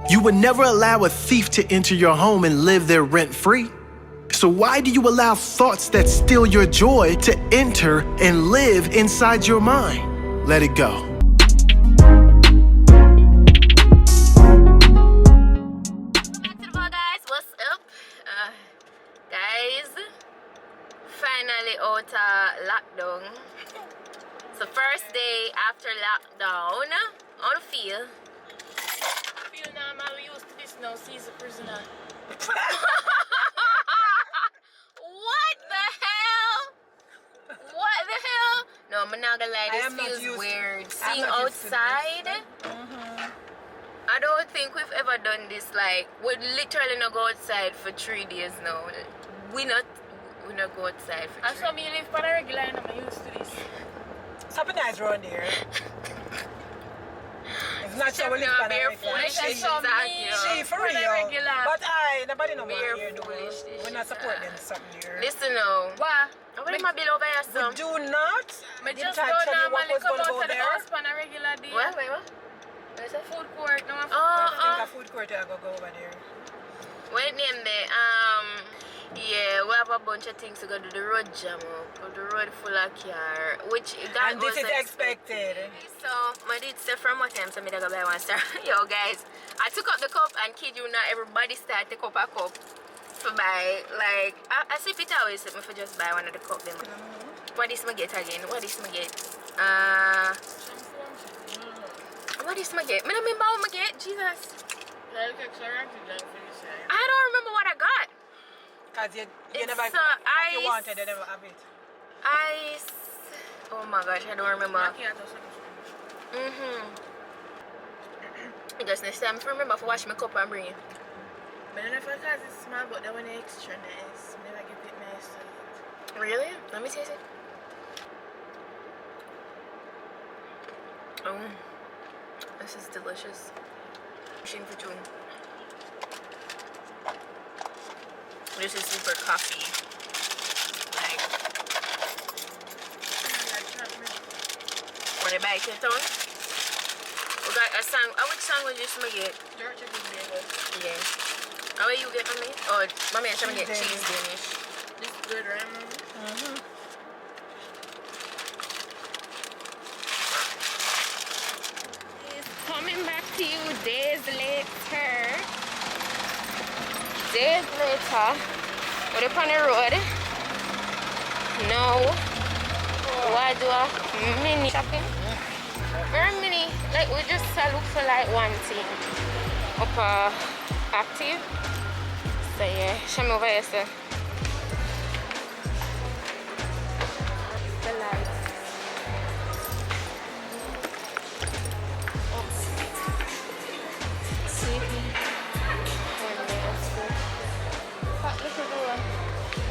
You would never allow a thief to enter your home and live there rent-free. So why do you allow thoughts that steal your joy to enter and live inside your mind? Let it go. Guys, what's up? Guys, finally out of lockdown. So first day after lockdown. How do you feel? I feel normal. We used to this now. She's a prisoner. What the hell? What the hell? No, I'm not gonna lie, this feels weird. Seeing outside, I don't think we've ever done this. Like, we literally not go outside for 3 days now. We not go outside for 3 days. I saw me live on a regular and I'm used to this. Something nice around here. It's not sure we live on a regular. She for real. But nobody know what here do. We're not supporting something here. Listen now. What? I want my bill over here, son. We do not. I Didn't just I go tell you what normally was come going to out go of the there? house on a regular day. What? Wait, what? Where's that? Food court. No, I think a food court I go over there. Wait, name there. Yeah, we have a bunch of things to go do. The road jam up, the road full of car, which that And this was is expected. So, my did say from what time, so me go buy one star. Yo, guys, I took up the cup and kid you not, everybody start take up a cup for buy. Like, I see Peter always said me for just buy one of the cup them. What is my get again? What is my get? What is my get? Me don't remember what my get. Jesus. I don't remember what I got. Because you never, It's, what you wanted, you never have it. Ice. Oh my gosh, I don't remember. Because next time, if I remember to wash my cup and bring it. But then if I cause it's small, but that one extra nice. Never get it nice to eat. Really? Let me taste it. Oh, this is delicious. Machine for two. This is super coffee. Like, when I buy it on, we got a song. Which sandwich is my get? Georgia gives me a good. Yeah. How are you get on me? Oh, mommy, I'm trying to get cheese Danish. This is good, right, Mom? Coming back to you days later. Days later, we're up on the road. Now, why do a mini shopping? Very mini, like we just look for like one thing up active. So yeah, show me over here, sir. The lights.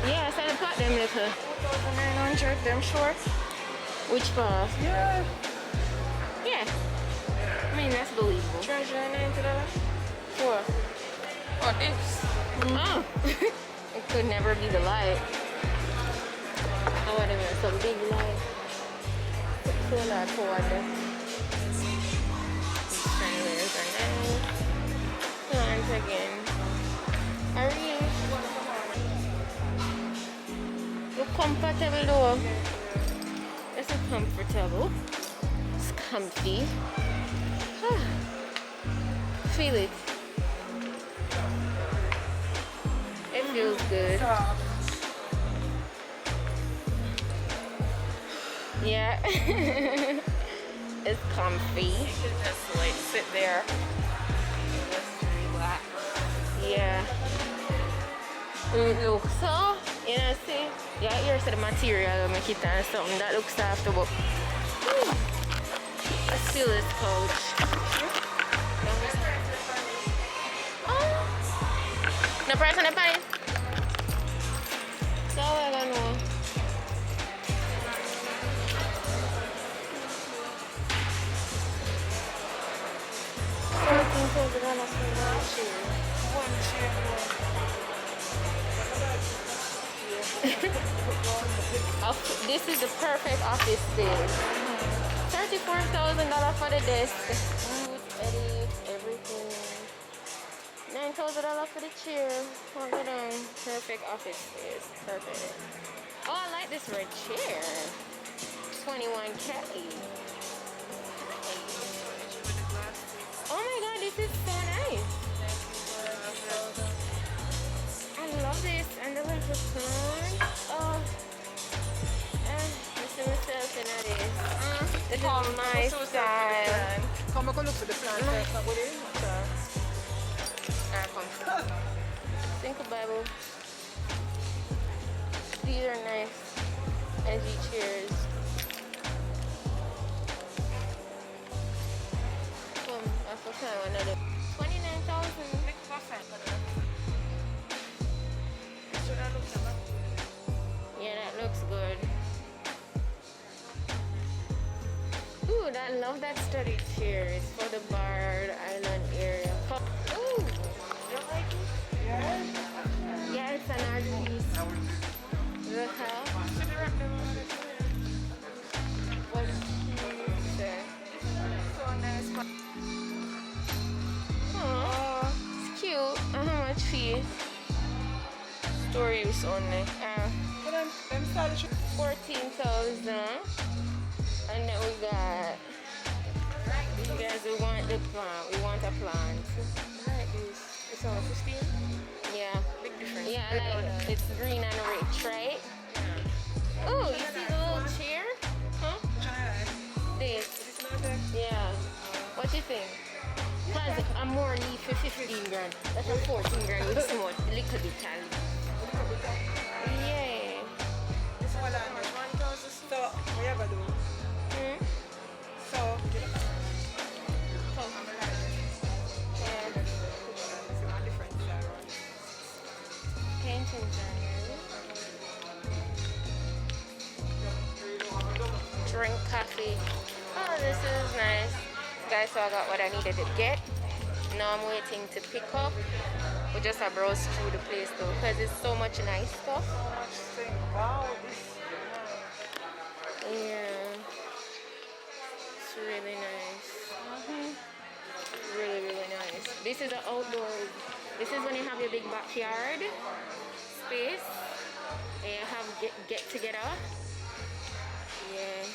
Yeah, so I got them little 2,900, them shorts. which part? Yeah. Yeah. I mean that's believable. $390. What? Oh, this. Oh. It could never be the light. Oh wait a minute, some big light. Solar cord. These trailers are nice. Once again. Hurry. Look comfortable though. It's comfortable. It's comfy. Feel it. It feels good. Yeah. It's comfy. You can just like sit there. Just relax. Yeah. It looks so, you know, see? Yeah, here's the material make it and something that looks soft, but I feel this couch. Oh. No price on the pine? So I don't know. This is the perfect office space. $34,000 for the desk. Edit, everything. $1,000 for the chair. What good on? Perfect office space. Perfect. Oh, I like this red chair. 21K. Oh my god, this is so nice. I love this. And the little plant. Oh. I see myself in this. This is my style. Come and look for the plant first. Come. Think of Bible. These are nice. Energy chairs. That's okay. Another 29,000. Yeah, that looks good. Ooh, I love that study chair. It's for the Bard Island area. Ooh, you don't like it? Yeah, it's an art piece. The hell? What's there? So nice. Oh, it's cute. How much fee? Store use only. 14,000. And then we got. You guys, we want the plant. We want a plant. I like this. It's on 15. Yeah. Big difference. Yeah, like it's green and rich, right? Yeah. Oh, you see the little chair? Huh? This. Yeah. What you think? Plus, I'm more need for 15 grand. That's a 14 grand with some more little bit tally. Yeah. This one that much? 1,000. So, what you gonna do? So, drink coffee. Oh, this is nice. Guys, so I got what I needed to get. Now I'm waiting to pick up. We just have browse through the place though, because it's so much nice stuff. wow, this. Yeah. It's really nice. Really, really nice. This is the outdoors. This is when you have your big backyard space and you have get together. Yeah.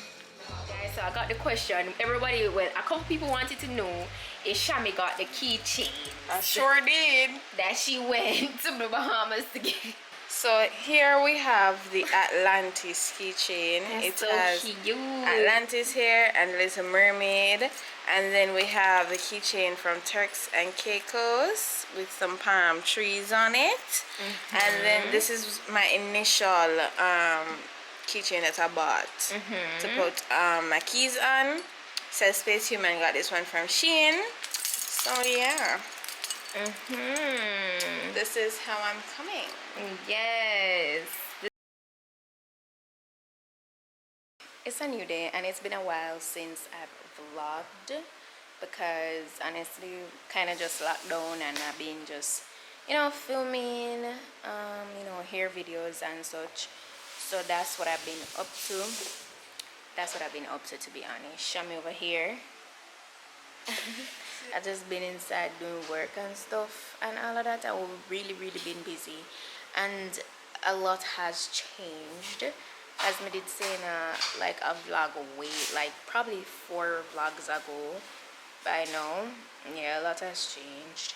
Guys, so I got the question. Everybody, well, a couple people wanted to know if Shami got the keychain. I sure did. That she went to the Bahamas to get. So here we have the Atlantis keychain. It so has cute. Atlantis here and Little Mermaid. And then we have the keychain from Turks and Caicos with some palm trees on it. And then this is my initial keychain that I bought to put my keys on. Says Space Human, got this one from Shein. So yeah. This is how I'm coming. Yes. It's a new day and it's been a while since I've vlogged because honestly kind of just locked down and I've been just, you know, filming you know, hair videos and such. So that's what I've been up to. That's what I've been up to be honest. Show me over here. I've just been inside doing work and stuff and all of that. I've really been busy and a lot has changed, as me did say in like a vlog like probably 4 vlogs ago by now. Yeah, a lot has changed.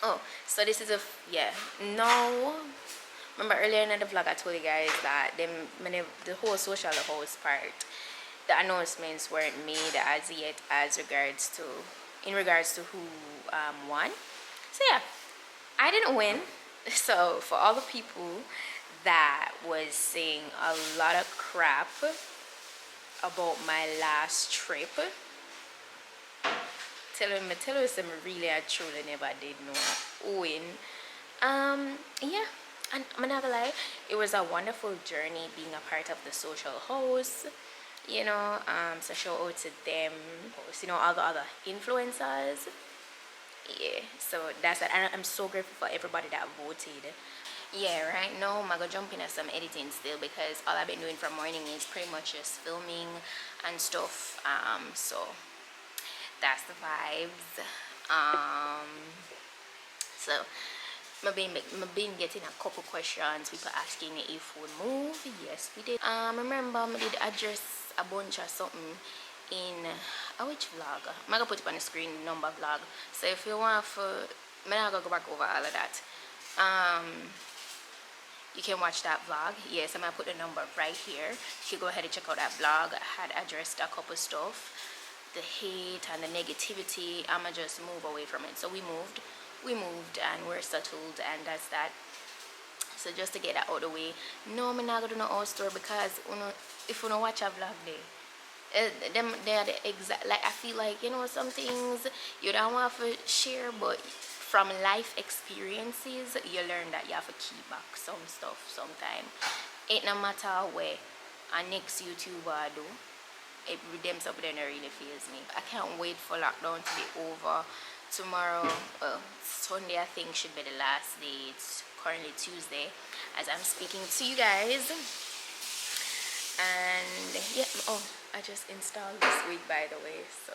Oh, so this is a no. Remember earlier in the vlog I told you guys that the whole social house part, the announcements weren't made as yet in regards to who won. So yeah, I didn't win. So for all the people that was saying a lot of crap about my last trip, tell you some really I truly never did know win. Yeah, and I'm not gonna lie, it was a wonderful journey being a part of the social house, you know. So shout out to them, you know, all the other influencers. Yeah, so that's it. And I'm so grateful for everybody that voted. Yeah, right now I'm gonna jump in at some editing still because all I've been doing from morning is pretty much just filming and stuff. So that's the vibes. So I've been getting a couple questions, people asking if we move. Yes, we did. Remember I did address a bunch of something in which vlog? I'm gonna put it on the screen, number vlog. So if you want for, I'm not gonna go back over all of that. You can watch that vlog. Yes, I'm gonna put the number right here. You can go ahead and check out that vlog. I had addressed a couple stuff, the hate and the negativity. I'ma just move away from it. So we moved and we're settled, and that's that. So just to get that out of the way, no, I'm not gonna do no house tour because if you don't watch a vlog they are the exact, like I feel like, you know, some things you don't want to share, but from life experiences you learn that you have to keep back some stuff sometimes. Ain't no matter where a next YouTuber do it, them stuff then really feels me. I can't wait for lockdown to be over. Tomorrow, Sunday I think should be the last day. It's currently Tuesday as I'm speaking to you guys. And yeah, oh, I just installed this wig by the way, so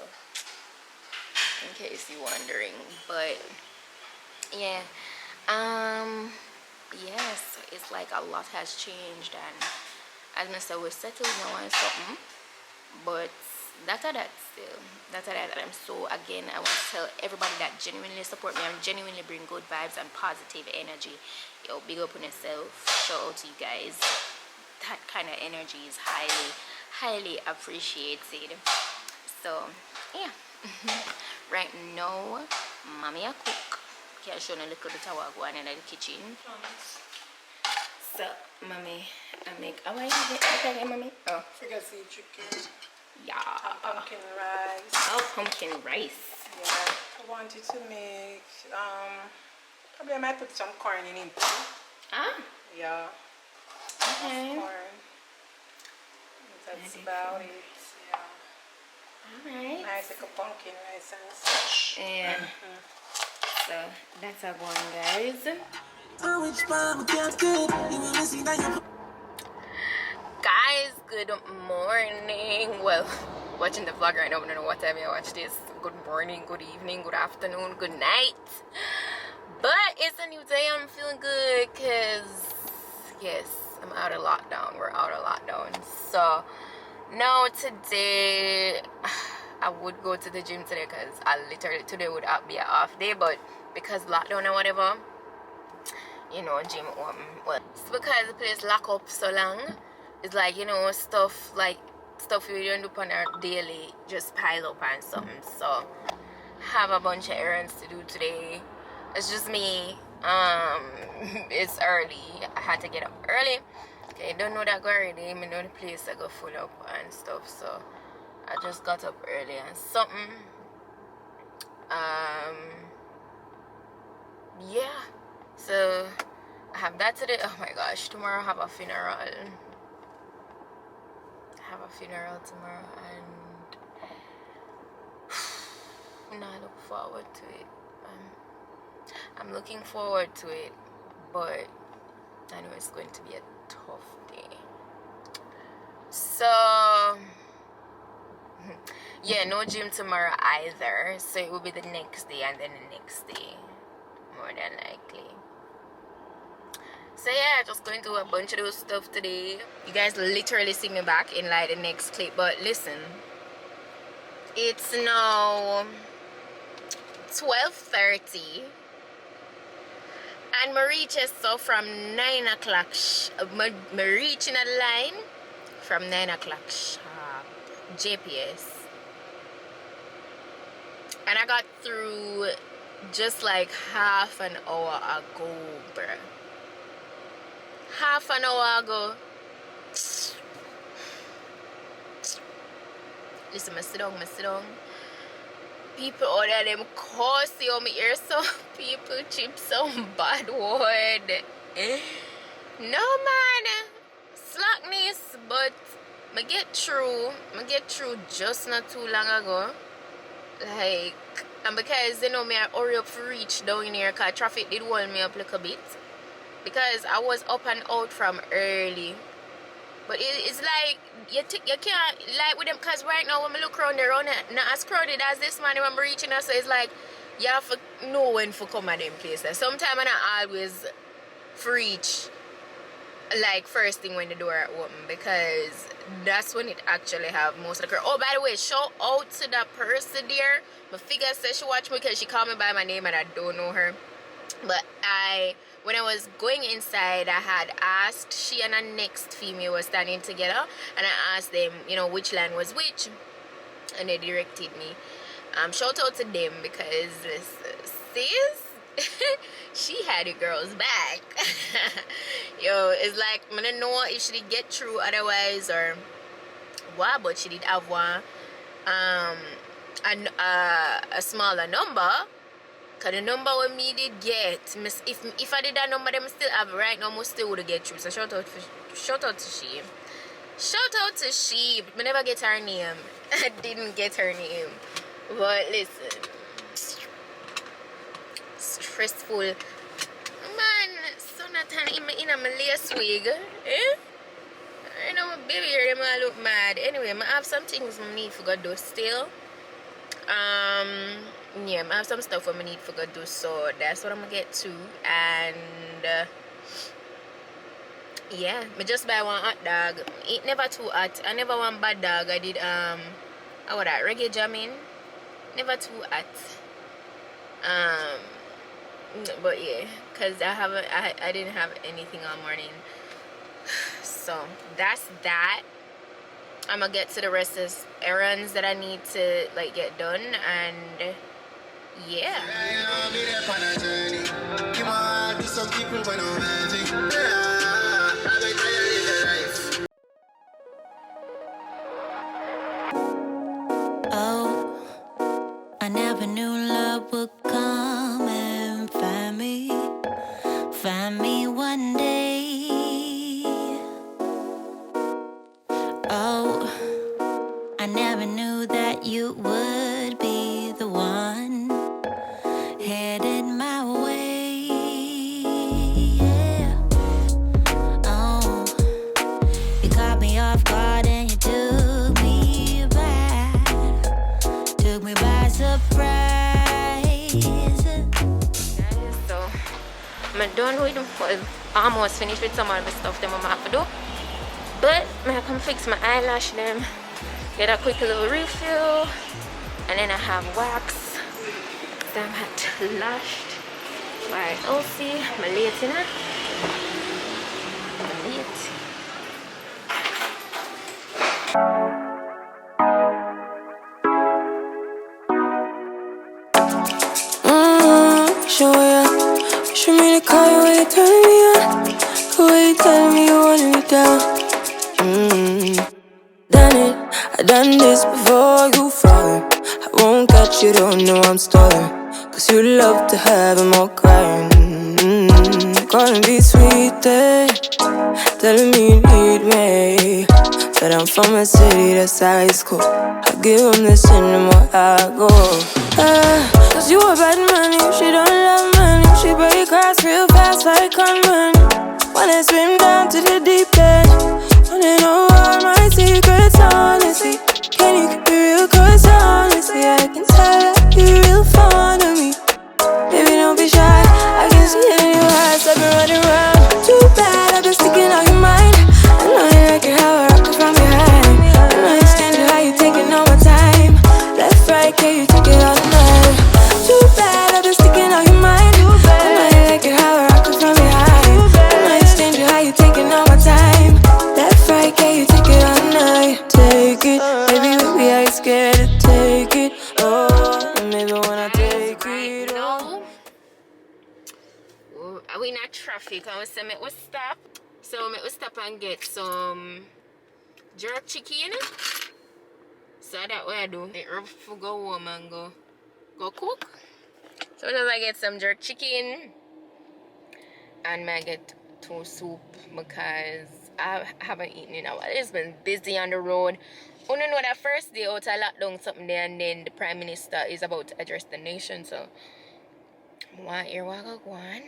in case you're wondering. But yeah, yes, it's like a lot has changed, and as I said, we're settled now and something, but that's that still. That's that. I'm so, again, I want to tell everybody that genuinely support me and genuinely bring good vibes and positive energy. Yo, big up on yourself. Shout out to you guys. That kind of energy is highly appreciated. So yeah. Right now, mommy a cook. Can show you a little bit of what going in the kitchen. So mommy, I make, how are you again, mommy? Oh, Fricassee chicken. yeah. And pumpkin rice. Oh, pumpkin rice. Yeah. I wanted to make probably I might put some corn in it too. Ah. Yeah. Okay. Corn. That's about it. Yeah. Alright. Nice like a pumpkin rice and such. And so that's our one, guys. Guys, good morning. Well, watching the vlog right now, I don't know what time you watch this. Good morning, good evening, good afternoon, good night. But it's a new day. I'm feeling good because yes, I'm out of lockdown. We're out of lockdown. So now today I would go to the gym today because I literally today would be an off day, but because lockdown or whatever, you know, gym open. Well, it's because the place lock up so long. It's like, you know, stuff you don't do on a daily just pile up and something. So have a bunch of errands to do today. It's just me. It's early. I had to get up early. Okay, don't know that go already. I know the place I go full up and stuff. So I just got up early and something. Yeah. So I have that today. Oh my gosh, tomorrow I have a funeral. Tomorrow, and I look forward to it. I'm looking forward to it, but I know it's going to be a tough day. So yeah, no gym tomorrow either, so it will be the next day and then the next day, more than likely. So yeah, just going to do a bunch of those stuff today. You guys literally see me back in like the next clip, but listen, it's now 12:30 and I reaches so from 9 o'clock I reaching a line from 9 o'clock sharp JPS, and I got through just like half an hour ago, bruh. Half an hour ago. Listen, I sit down. People out there, them curse you on me ear, so people chip some bad word. No man, slackness, but I get through just not too long ago. Like, and because you know me, I hurry up to reach down here because traffic did hold me up a little bit. Because I was up and out from early. But it's like you can't like with them, because right now when I look around, they're not as crowded as this man when I'm reaching us. So it's like you have to know when to come at them places. Sometimes I not always reach like first thing when the door open, because that's when it actually have most of the crowd. Oh, by the way, shout out to that person there. My figure says she watched me because she called me by my name and I don't know her. But when I was going inside, I had asked, she and her next female was standing together, and I asked them, you know, which line was which, and they directed me. Shout out to them, because sis, she had the girl's back. Yo, it's like, I don't know if she did get through otherwise or what, but she did have one, a smaller number. Because the number when me did get, if I did that number, them still have right now, most still would get through. So shout out to she. Shout out to she. But I never get her name. I didn't get her name. But listen, stressful. Man, so not in my lace wig. Eh? I know my baby here, them all look mad. Anyway, I have some things I need to go do still. Yeah, I have some stuff I need to go do, so that's what I'm gonna get to. And yeah, I just buy one hot dog. It never too hot. I never want bad dog. I did what that reggae jamming. Never too hot. But yeah, cause I didn't have anything all morning. So that's that. I'm gonna get to the rest of errands that I need to like get done, and yeah. Oh, I never knew love would come and find me one day. Oh, I never knew that you would be the one headed my way. Yeah. Oh, you caught me off guard and you took me by surprise. So I'm done with, well, almost finished with some of the stuff that I'm have to do. But I come fix my eyelash them, get a quick little refill, and then I have wax. So I'm had lashed by Elsie, my late dinner. Show ya, show me the car when you turn me on, the way you tell me you want me down. Done it, I done this before you falling. I won't catch you, don't know I'm stalling. Cause you love to have them all crying. Calling me sweet, telling me you need me. But I'm from a city that's high school. I give them this and the more I go. Cause you a bad man, if she don't love money. She break grass real fast like conman. Wanna swim down to the deep end. Wanna know all my secrets, honestly. Can you keep it real? Cause honestly, I can tell that you're real fond of me. Baby, don't be shy, I can see it in your eyes. I've been running around. Too bad, I've been sticking on your mind. I know you like it how I rock it from behind. I know you stand you how you taking all my time. Left, right, can you take it all night? Too bad, I've been sticking on your mind. I know you like it how I rock it from behind. I know you stand you how you taking all my time. Left, right, can you take it all night? Take it, baby, I ain't scared to take it. Oh, and maybe when I take it, oh. We in a traffic, and we say make we stop. So make we stop and get some jerk chicken. So that way I do. It rough to go home and go cook. So just I get some jerk chicken and I get 2 soup because I haven't eaten in a while. It's been busy on the road. You know that first day out I locked down something there, and then the Prime Minister is about to address the nation. So I want to hear what I go on.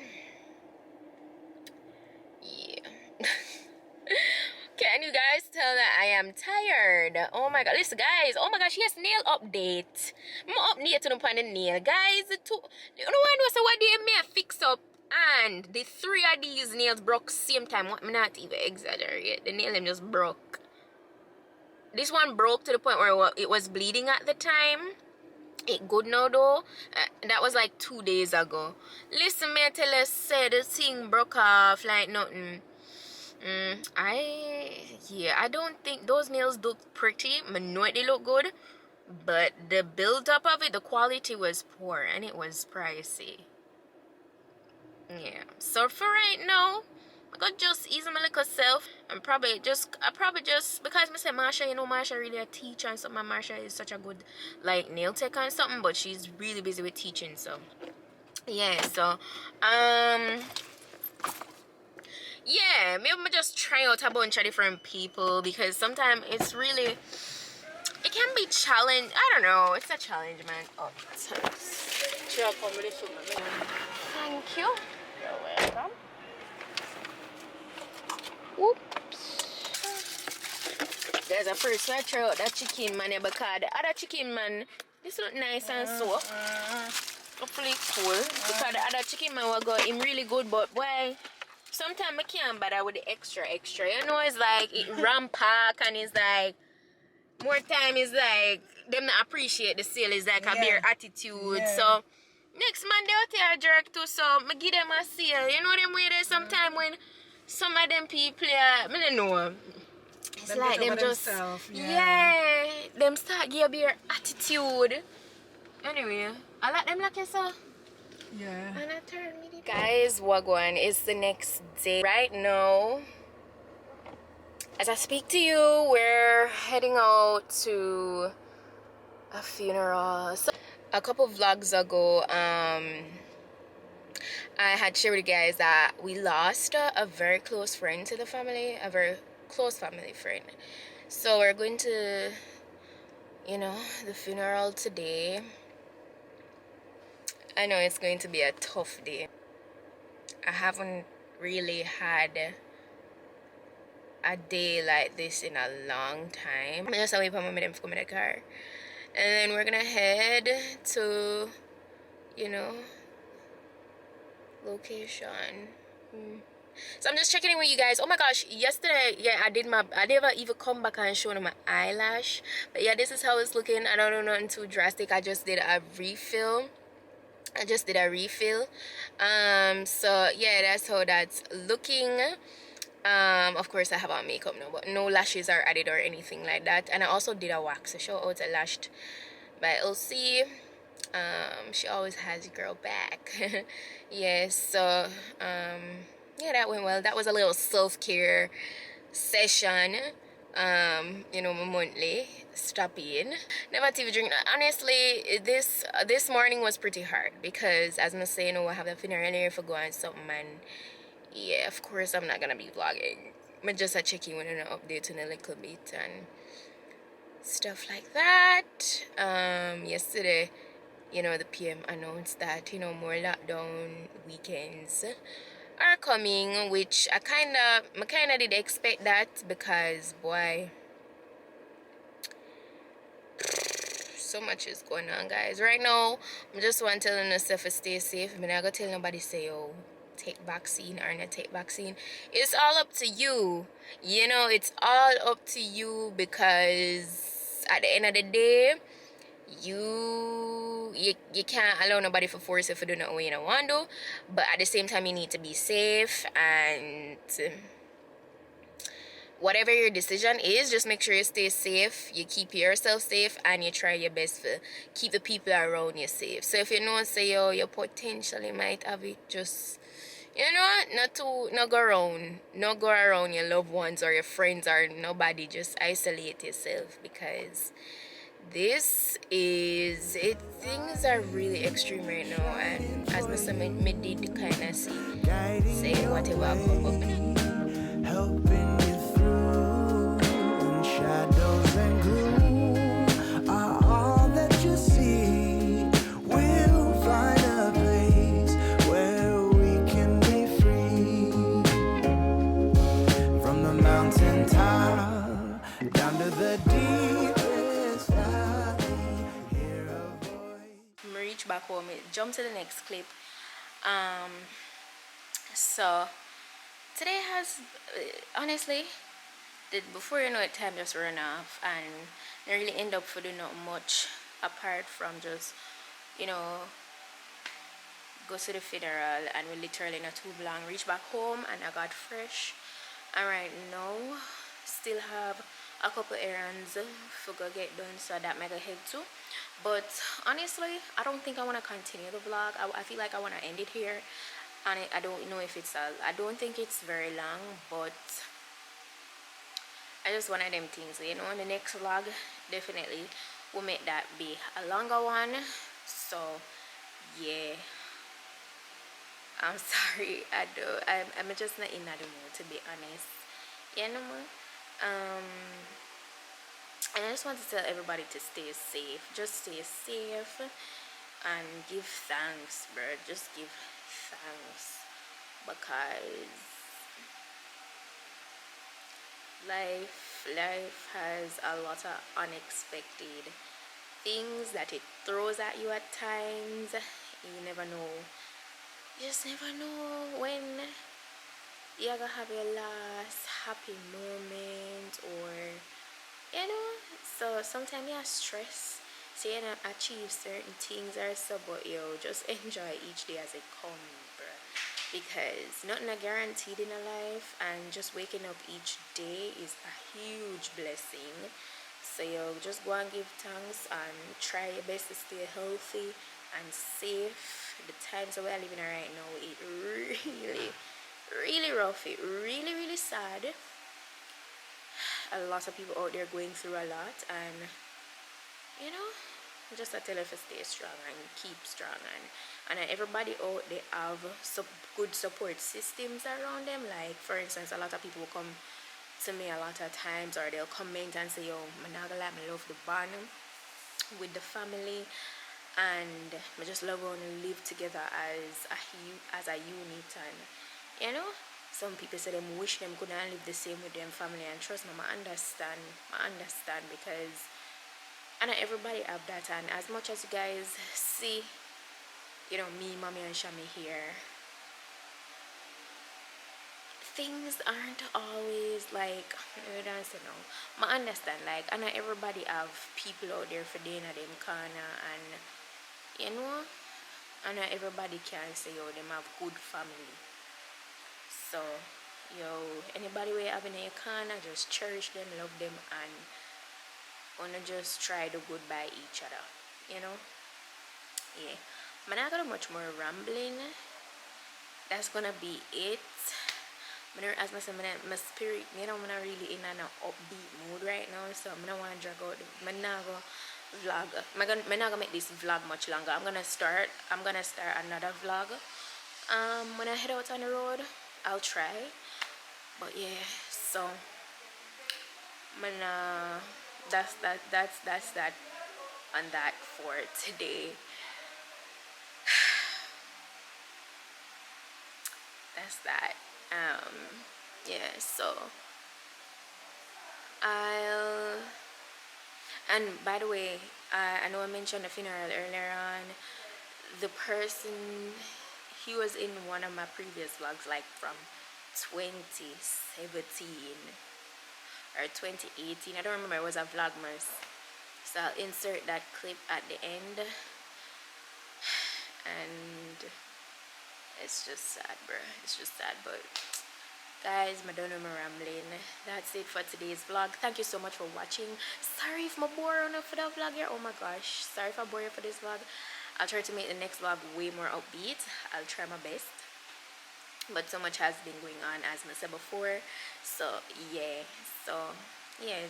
Yeah. Can you guys tell that I am tired? Oh my god, listen guys, oh my gosh, yes, nail update. I'm update on the nail. Guys, the two, you know what do you may fix up? And the 3 of these nails broke same time. What me not even exaggerate. The nail them just broke. This one broke to the point where it was bleeding at the time. It good now though. That was like 2 days ago. Listen, me I tell you, say the thing broke off like nothing. I don't think those nails look pretty. I know they look good, but the build up of it, the quality was poor and it was pricey. Yeah, so for right now, I got just ease my little self and I probably just because I say Marsha, you know, Marsha really a teacher and something. Marsha is such a good like nail tech and something, but she's really busy with teaching. So yeah, so yeah, maybe I'm just try out a bunch of different people because sometimes it's really, it can be challenge. I don't know, it's a challenge, man. Oh, thank you. You're welcome. Oops. There's a person I try out that chicken man because the other chicken man, this look nice and soft. Hopefully cool. Because the other chicken man will go him really good, but boy, sometimes I can't bother with the extra. You know, it's like it rampack and it's like more time is like them not appreciate the sale is like a bare attitude. Yeah. So next Monday out here jerk too, so I give them a sale. You know them way there sometime when some of them people I don't know. It's them like them just them start give a bare attitude. Anyway, I like them like yourself. Yeah. And I turn me guys, wagwan, it's the next day. Right now, as I speak to you, we're heading out to a funeral. So, a couple vlogs ago, I had shared with you guys that we lost a very close friend to the family, a very close family friend. So we're going to, you know, the funeral today. I know it's going to be a tough day. I haven't really had a day like this in a long time. I'm just away from my them to come in the car. And then we're gonna head to, you know, location. So I'm just checking in with you guys. Oh my gosh, yesterday, yeah, I never even come back and show them my eyelash. But yeah, this is how it's looking. I don't know nothing too drastic. I just did a refill. So yeah, that's how that's looking. Of course I have on makeup now, but no lashes are added or anything like that. And I also did a wax, so shout out to Lashed by LC. She always has your girl back. Yes, so yeah, that went well. That was a little self-care session. You know, my monthly stopping. Never TV drink. Honestly, this morning was pretty hard because as I say, you know, I have a funeral here for going something, and yeah, of course I'm not gonna be vlogging. I'm just checking when an update in a little bit and stuff like that. Yesterday, you know, the PM announced that, you know, more lockdown weekends are coming, which I kinda did expect that because boy, so much is going on, guys. Right now, I'm just want to tell myself to stay safe. I'm not gonna tell nobody say, oh, take vaccine or not take vaccine. It's all up to you. You know, it's all up to you because at the end of the day, you can't allow nobody for force if you do not what you don't want to. But at the same time, you need to be safe, and whatever your decision is, just make sure you stay safe, you keep yourself safe, and you try your best to keep the people around you safe. So if you know, say, oh, you potentially might have it, just, you know, not go around your loved ones or your friends or nobody. Just isolate yourself because this is it. Things are really extreme right now, and as Mr. Mid did kind of say whatever come up. Helping you through when shadows and gloom are all that you see. We'll find a place where we can be free from the mountain top. me jump to the next clip. So today has honestly, before you know it, time just run off, and I really end up for doing not much apart from just, you know, go to the funeral, and we literally not too long reach back home, and I got fresh, and right now still have a couple errands for go get done, so that mega head too. But honestly, I don't think I want to continue the vlog. I feel like I want to end it here, and I don't know if it's I don't think it's very long, but I just one of them things, you know. The next vlog definitely will make that be a longer one. So yeah, I'm sorry, I'm just not in that mood, to be honest, you know. And I just want to tell everybody to stay safe. Just stay safe and give thanks, bro. Just give thanks, because life has a lot of unexpected things that it throws at you at times. You never know. You just never know when you're gonna have your last happy moment, or you know. So sometimes you have stress, so you don't achieve certain things or so, but yo, just enjoy each day as it comes, bruh. Because nothing is guaranteed in a life, and just waking up each day is a huge blessing. So yo, just go and give thanks and try your best to stay healthy and safe. The times that we are living in right now, it really rough, it really sad. A lot of people out there going through a lot, and you know, just I tell you to stay strong and keep strong, and everybody out there have good support systems around them. Like for instance, a lot of people will come to me a lot of times, or they'll comment and say, yo, I'm not gonna lie, I love the bond with the family, and I just love how we live together as a unit. And you know, some people say them wish them could not live the same with them family, and trust me, I understand, because and not everybody have that. And as much as you guys see, you know, me, mommy and Shami here, things aren't always like, you don't say no. I understand, like, and not everybody have people out there for dinner them corner, and you know, and not everybody can say, yo, them have good family. So yo, anybody we have in your corner, just cherish them, love them, and wanna just try to good by each other, you know. Yeah, I'm not gonna much more rambling. That's gonna be it. As I said, my spirit, you know, I'm not really in an upbeat mood right now, so I'm not want to drag out. I'm not gonna vlog. I'm not gonna make this vlog much longer. I'm gonna start another vlog. When I head out on the road, I'll try. But yeah, so that's that on that for today. That's that. Yeah, so and by the way, I know I mentioned the funeral earlier on. The person, he was in one of my previous vlogs, like from 2017 or 2018, I don't remember. It was a vlogmas, so I'll insert that clip at the end. And it's just sad, bro. It's just sad. But guys, I don't know, I'm rambling. That's it for today's vlog. Thank you so much for watching. Sorry if I bore enough for that vlog here. Oh my gosh, sorry if I bore you for this vlog. I'll try to make the next vlog way more upbeat. I'll try my best, but so much has been going on, as I said before. So yeah,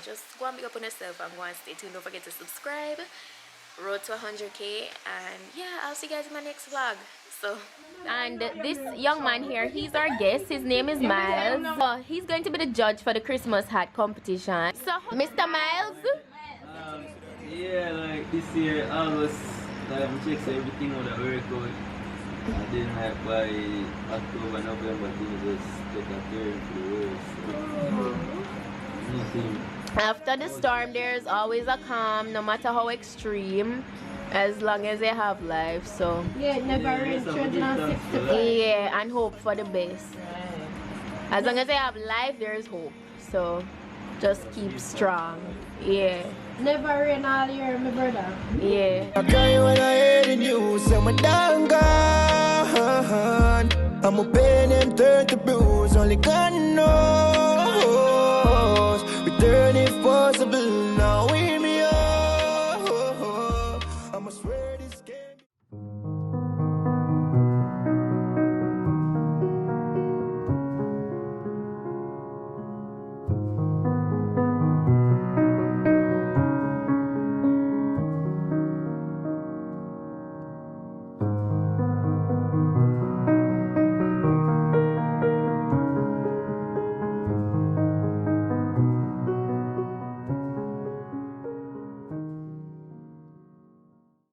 just go and be up on yourself and go and stay tuned. Don't forget to subscribe. Road to 100k, and yeah, I'll see you guys in my next vlog. So, and this young man here, he's our guest. His name is Miles. So he's going to be the judge for the Christmas hat competition. So Mr. Miles, yeah, like this year August, I check so everything would have worked out. And then like by October, November, things just take a turn for the worse. Nothing. After the storm, there's always a calm, no matter how extreme. As long as they have life, so Yeah, never rain children on 65. yeah, and hope for the best. As long as they have life, there is hope. So just keep strong. Yeah. Never rain all year, my brother. Yeah. I cry when I hear the news, and my done gone. I'm a pain and turn to bruise, only God knows. Return if possible, now we me up. I'ma swear this game.